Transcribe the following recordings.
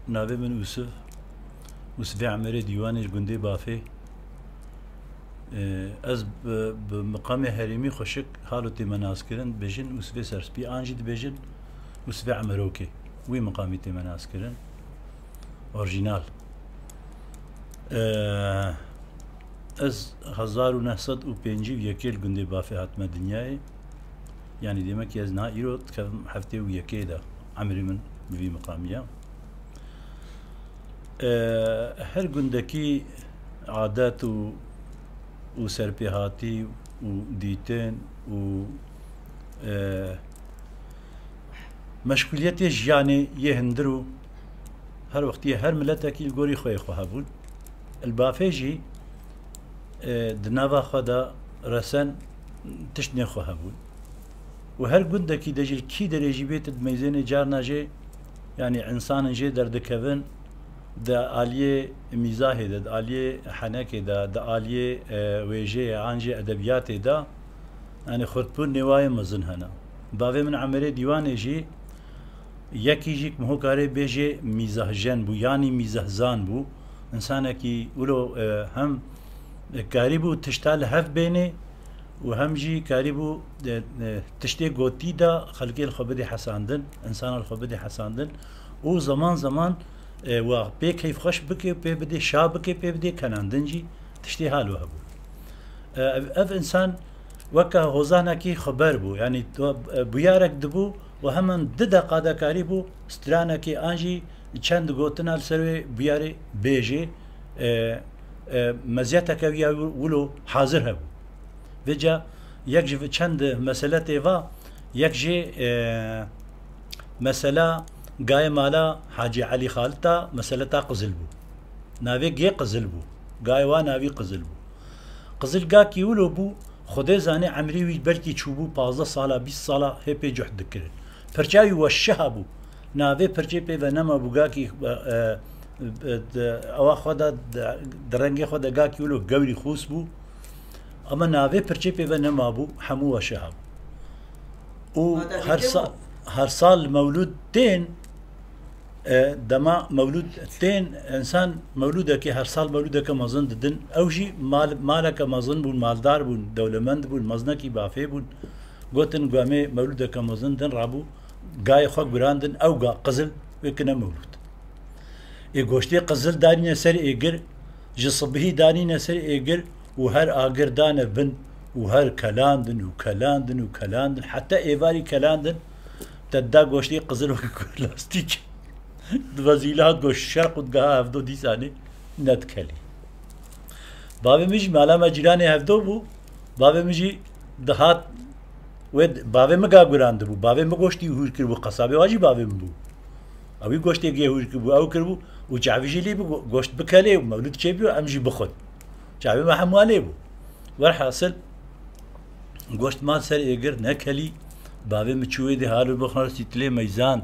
نابي من وسف عمري ديواني جندي بافي از بمقام هرمي خشك حالتي مناسكرن بجن وسف سرسبي انجد بجن وسف عمروكي وي مقامي تي مناسكرن اورجينال از 1950 يكيل جندي بافي هاتما دنياي يعني ديمك يزنا ايروت كم حفتي ويكيدا عمري من بفي مقامية هر جندكي عادات وسربيهاتي وديتين و مشغوليتي يعني يهندرو هر وقتي هر ملتكي الجوري خوي خوهبون البافيجي دنافا خدا رسن تشني خوهبون وهر جندكي دجل كي درجي بيت دميزين جارنا جي يعني انسان جي دردكفن دا آلية مزاحي دا آلية حنكي دا آلية ويجي عنجي أدبياتي دا يعني خرطبون نوايا مزن هنا باوي من عمري ديواني جي يكي جيك مهو كاري بيجي مزاح جن بو يعني مزاح زان بو انسانكي ولو هم كاريبو تشتال هف بيني وهم جي كاريبو تشتي قوتي دا خلقي الخبدي حساندن انسان الخبدي حساندن و زمان و بي كيف خش بكي بي بدي شابكي بي بدي كناندنجي تشتي هالو هبو اف انسان وكا غوزانا كي خبر بو يعني بيارك دبو وهمن ددا قادا كاري بو سترانا كي انجي چند گوتنا سروي بياري بيجي مزيتك ويا ولو حاضر هبو وجا يكجي چند مسألة ايوا يكجي مسألة قاي مالا حاجي علي خالتا مسألة قزلبو ناوي جي قزلبو قاي ناوي قزلبو قزل قا كيولو بو خدي زاني عمري وي بلكي تشوبو 15 صالة 20 صالة هي بي جحد دكرن فرجاي وشهبو ناوي فرجي بي ونما بو قا كي اوا خدا درنگي خدا قا كيولو قوري خوس بو اما ناوي فرجي بي ونما بو حمو وشهبو و هر سال مولود تين دما مولود تين انسان مولودك هر سال مولودك مزن ددن اوجي مالك مزن بون مالدار بون دولمند بون مزنكي بافي بون قوتن قامي مولودك مزن دن رابو قاي خوك براندن او قا قزل ويكنا مولود اي قوشتي قزل داني سر ايقر جصبهي داني سر ايقر وهر اقر دان بن وهر كلاندن وكلاندن حتى ايفاري كلاندن تدا قوشتي قزل وكلاستيك دوزيلا قوش شرق ودقاها هفدو دي ساني ندكلي بابي مجي مالا مجراني هفدو بو بابي مجي دهات ود بابي مقا قراند بو بابي مقوشتي هور كربو قصابي واجي بابي مبو اوي قوشتي جي هور كربو او كربو وجعبي جي بو قوشت بكالي ومولود شبيو امجي بخد جعبي ما حموالي بو والحاصل قوشت مال سر ايقر نكلي بابي مچوي دي هالو بخنر سيتلي ميزاند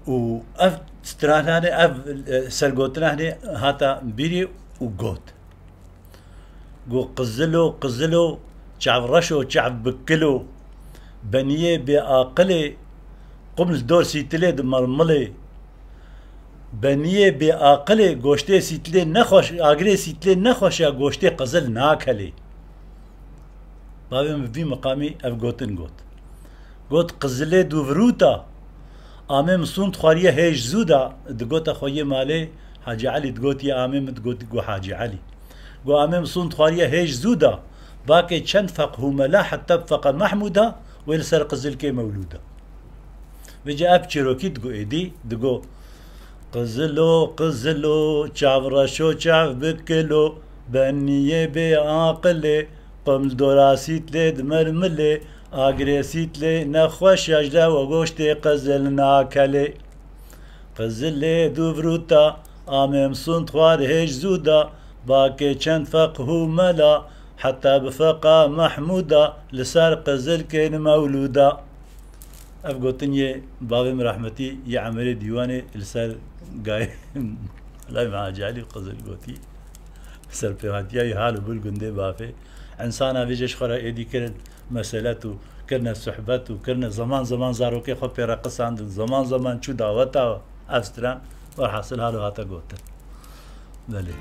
و اف ستراناني اف سرقوتناني هاتا بيري وقوت قو قزلو شعب رشو شعب بكلو بنيه بعقلي قبل دور سيتلي مرملي بنيه بعقلي قوشتي سيتلي نخوش اقري سيتلي نخوش قوشتي قزل ناكلي بابي في مقامي اف قوتن قوت قزلي دوفروتا آمم صنت خاريه هيج زودا دقوتا خويه مالي حاجي علي دقوتي آمم دقوتي قو حاجي علي قو آمم صنت خاريه هيج زودا باكي چند فقه ملا حتى فقه محمودا ويلسر قزل كي مولودا بجا اب چروكي دقو ايدي دقو قزلو چاورشو چاو بكلو بنيه بعقلي قمل دوراسيت لي دمرملي اگريسيت لي نخوش اجلا وغوشتي قزل ناكلي قزل لي دوفروتا امم صنت خوار هيج زودا باكي چند فقه ملا حتى بفقه محمودا لسار قزل كين مولودا افقوتني بابي مرحمتي يا عمري ديواني لسار قاي لا مع جالي قزل قوتي سر بيهاتيا يحالو بالقندي بافي انسانا بيجيش خرا ايدي كرن مسألته كرنا صحبت و كرنا زمان زاروكي خو بيرا قصاند زمان شو دعوتا أفستران والحاصل هالو هاتا قوتن بله